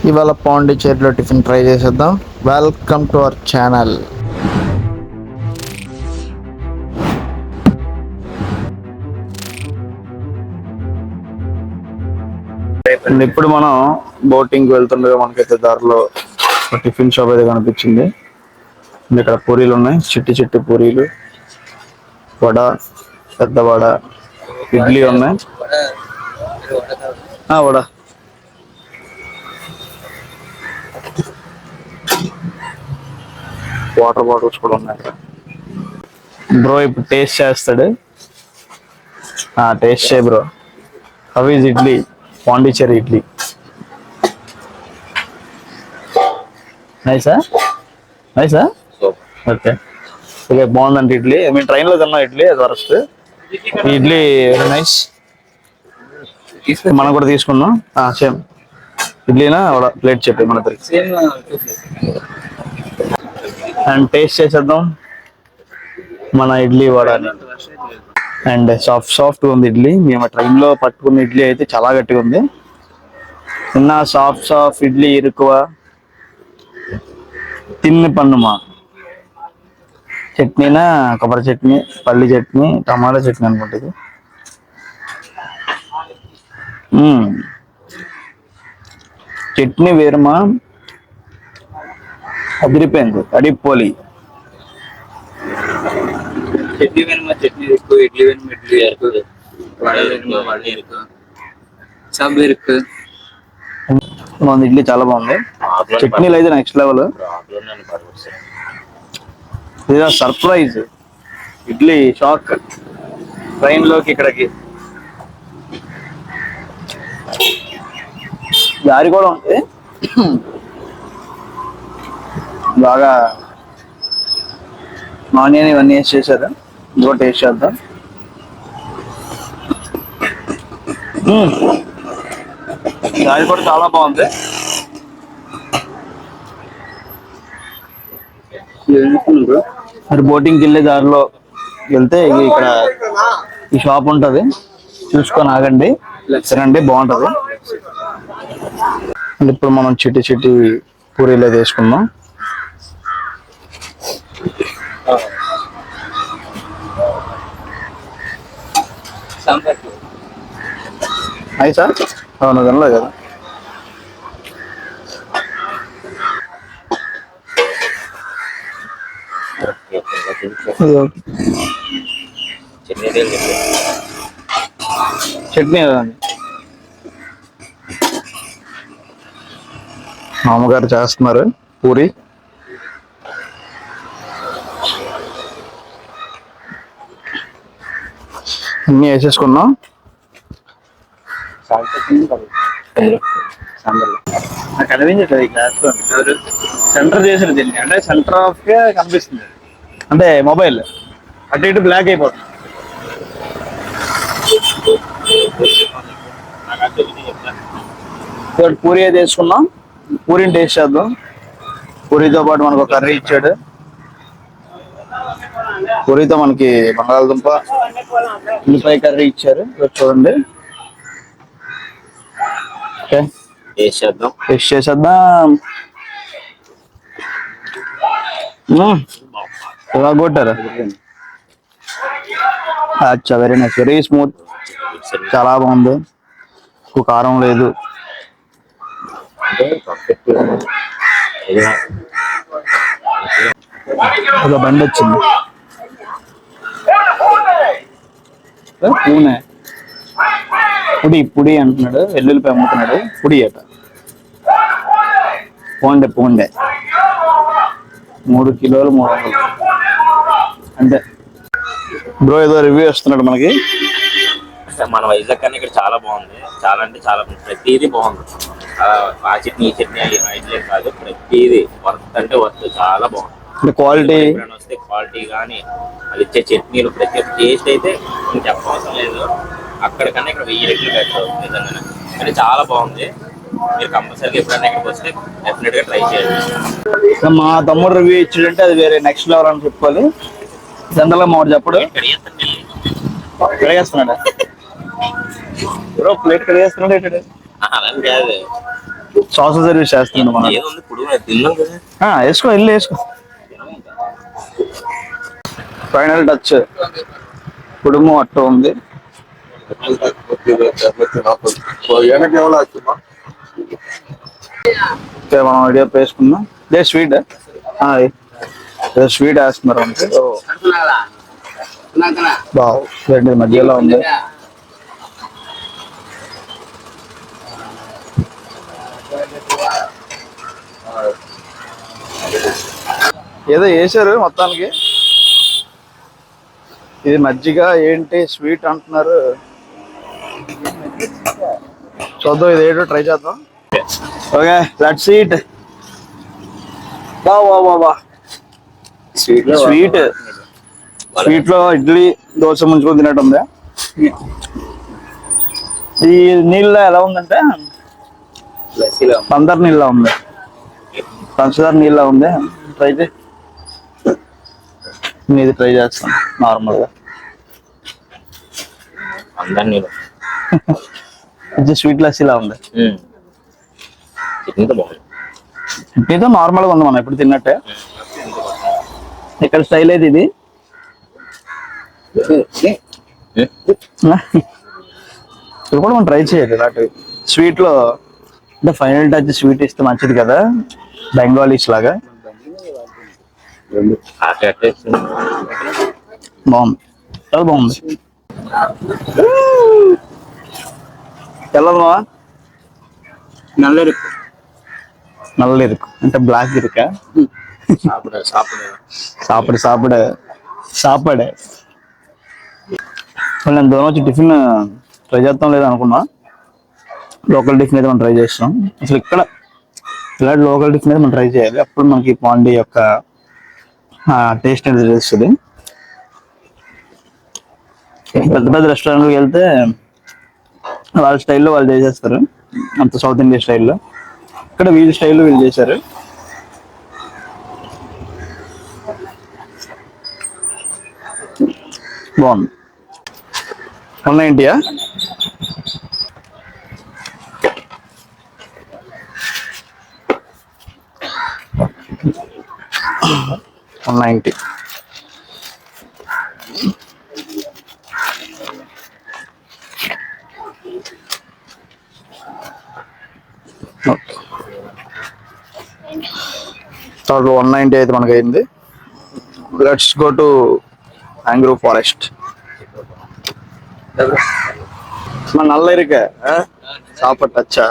ఇవాళ పాండిచేరిలో tiffin try చేసేద్దాం. Welcome to our channel. ఇప్పుడు మనం బోటింగ్ వెళ్తుండగా మనకైతే దారిలో టిఫిన్ షాప్ అయితే కనిపించింది. ఇక్కడ పూరీలు ఉన్నాయి, చిట్టి చిట్టి పూరీలు, వడ, పెద్ద వడ, ఇడ్లీ ఉన్నాయి. వడ వాటర్ బాటిల్స్ కూడా ఉన్నాయి. బ్రో ఇప్పుడు టేస్ట్ చేస్తాడు. టేస్ట్ చేయ bro. How is idli? Pondicherry idli నైసా? నైసా? ఓకే ఓకే, బాగుందండి ఇడ్లీ. మేము ట్రైన్లో తిన్నాం ఇడ్లీ, అది వరస్ట్. Idli very nice. మనం కూడా తీసుకున్నాం. సేమ్ ఇడ్లీనా ప్లేట్ చెప్పి మన అండ్ టేస్ట్ చేసేద్దాం మన ఇడ్లీ వడ. అండ్ సాఫ్ట్ ఉంది ఇడ్లీ. మేము ట్రైన్లో పట్టుకున్న ఇడ్లీ అయితే చాలా గట్టిగా ఉంది. చిన్న సాఫ్ట్ ఇడ్లీ ఇరుకువ తిన్ని పన్నుమా. చట్నీనా కొబ్బరి చట్నీ, పల్లి చట్నీ, టమాటా చట్నీ అనుకుంటుంది. చట్నీ వేరుమా, అదిరిపోయింది. అడిపోలి చట్నీ వేరుమా, చట్నీ ఎక్కువ, ఇడ్లీ వేరుమా, ఇడ్లీ ఎక్కువ, వడ వేరుమా, వడ ఎక్కువ, సబ్ ఇరుకు. బాగుంది ఇడ్లీ, చాలా బాగుంది. చట్నీలు అయితే నెక్స్ట్ లెవెల్. ఇది సర్ప్రైజ్ ఇడ్లీ షాక్ ట్రైన్ లోకి ఇక్కడికి. దారి కూడా ఉంది బాగా. ఆనియన్ ఇవన్నీ వేసి చేశారు. ఇంకో టేస్ట్ చేద్దాం. దారి కూడా చాలా బాగుంది. మరి బోటింగ్కి వెళ్ళే దారిలో వెళ్తే ఇక్కడ ఈ షాప్ ఉంటుంది, చూసుకొని ఆగండి, తినండి, బాగుంటుంది. ఇప్పుడు మనం చిట్టి చిట్టి పూరీలో తీసుకుందాం. అయి సార్ అవును తినలేదు కదా. చట్నీ కదండి. మామగారు చేస్తున్నారు పూరి. అన్నీ వేసేసుకున్నాం. నాకు కనిపించట్లేదు ఈ గ్లాస్ లో. సెంటర్ చేసిన దీన్ని అంటే సెంటర్ ఆఫ్ గా కనిపిస్తుంది, అంటే మొబైల్ అటు ఇటు బ్లాక్ అయిపోతుంది. పూరి అయితే వేసుకున్నాం. పూరిని టేస్ట్ చేద్దాం. పూరితో పాటు మనకు ఒక కర్రీ ఇచ్చాడు. పూరితో మనకి బంగాళదుంప, ఉల్లిపాయ కర్రీ ఇచ్చారు. చూడండి. ఓకే టేస్ట్ చేసేద్దాం. ఎలా కొట్టారు? అచ్చా, వెరీ నైస్, వెరీ స్మూత్, చాలా బాగుంది. ఎక్కువ కారం లేదు. ఒక బండి వచ్చింది, పూనే పుడి అంటున్నాడు. వెల్లుల్లిపాయ అమ్ముతున్నాడు. పుడి అట, పోండే 3 కిలోలు 300 అంటే. బ్రో ఏదో రివ్యూ వస్తున్నాడు మనకి. మన వైజాగ్ కన్నా ఇక్కడ చాలా బాగుంది. చాలా అంటే చాలా, ప్రతిదీ బాగుంది. ఆ చట్నీ, ఈ చట్నీ అయితే కాదు, ప్రతిదీ వర్త్ అంటే వర్త్, చాలా బాగుంది. క్వాలిటీ వస్తే క్వాలిటీ కానీ అది ఇచ్చే చట్నీలు, ప్రతి ఒక్క టేస్ట్ అయితే నేను చెప్పవసరం లేదు. అక్కడికన్నా ఇక్కడ 1000 రెట్లు బెటర్ నిజంగానే. అంటే చాలా బాగుంది. మీరు కంపల్సరీగా ఎప్పుడైనా ఇక్కడికి వస్తే డెఫినెట్ గా ట్రై చేయండి. మా తమ్ముడు రివ్యూ ఇచ్చాడంటే అది వేరే నెక్స్ట్ లెవెల్ అని చెప్పుకోవాలి. జనరల్గా మాడు చెప్పడు. కడిగేస్తున్నాడా బ్రో? ప్లేట్ కడిగేస్తున్నాడు. అలాని కాదు, సాస్ సర్వీస్ చేస్తుంది మనం. ఏదో ఉంది ఇప్పుడు నేను తిన్నాం కదా. వేసుకో, వెళ్ళి వేసుకో. ఫైనల్ టచ్ కుడుము అట్ట ఉంది. మనం ఐడియా వేసుకున్నాం. ఇదే స్వీట్, స్వీట్ వేస్తున్నారు అంటే బాగు రెండు మధ్యలో ఉంది. ఏదో వేసారు మొత్తానికి. ఇది మజ్జిగ ఏంటి స్వీట్ అంటున్నారు. చూద్దాం, ఇది ఏంటో ట్రై చేద్దాం. Okay, let's eat. వా స్వీట్ స్వీట్ లో ఇడ్లీ దోశ ముంచుకొని తినట్టు ఉంది. ఈ నీళ్ళ ఎలా ఉందంటే పందర్ నీళ్ళ ఉంది, పంచదార నీళ్ళ ఉంది. ట్రై చేయి, ఇది ట్రై చేస్తాను నార్మల్ గా. స్వీట్ లస్సీలా ఉంది. చట్నీతో నార్మల్ గా ఉంది, మనం ఎప్పుడు తిన్నట్టే. ఇక్కడ స్టైల్ అయితే ఇది. ఇది కూడా మనం ట్రై చేయాలి ఇలాంటివి స్వీట్ లో. అంటే ఫైనల్ టచ్ స్వీట్ ఇస్తే మంచిది కదా, బెంగాలీస్ లాగా. బాగుంది, చాలా బాగుంది. తెల్లమా నల్ల ఇరుకు అంటే బ్లాక్ ఇరుక. సాపడే నేను దూరం వచ్చి టిఫిన్ ట్రై చేస్తాం లేదు అనుకున్నా. లోకల్ టిఫిన్ అయితే మనం ట్రై చేస్తాం. అసలు ఇక్కడ ఇలాంటి లోకల్ టిఫిన్ అయితే మనం ట్రై చేయాలి, అప్పుడు మనకి పాండీ యొక్క టేస్ట్ అనేది తెలుస్తుంది. పెద్ద పెద్ద రెస్టారెంట్కి వెళ్తే వాళ్ళ స్టైల్లో వాళ్ళు చేసేస్తారు, అంత సౌత్ ఇండియా స్టైల్లో. ఇక్కడ వీళ్ళ స్టైల్లో వీళ్ళు చేశారు. బాగుంది. 190. 190. టోటల్ 190 అయితే మనకి అయింది. Let's go to mangrove forest. మన నల్ల ఇరుక సాపట్. అచ్చా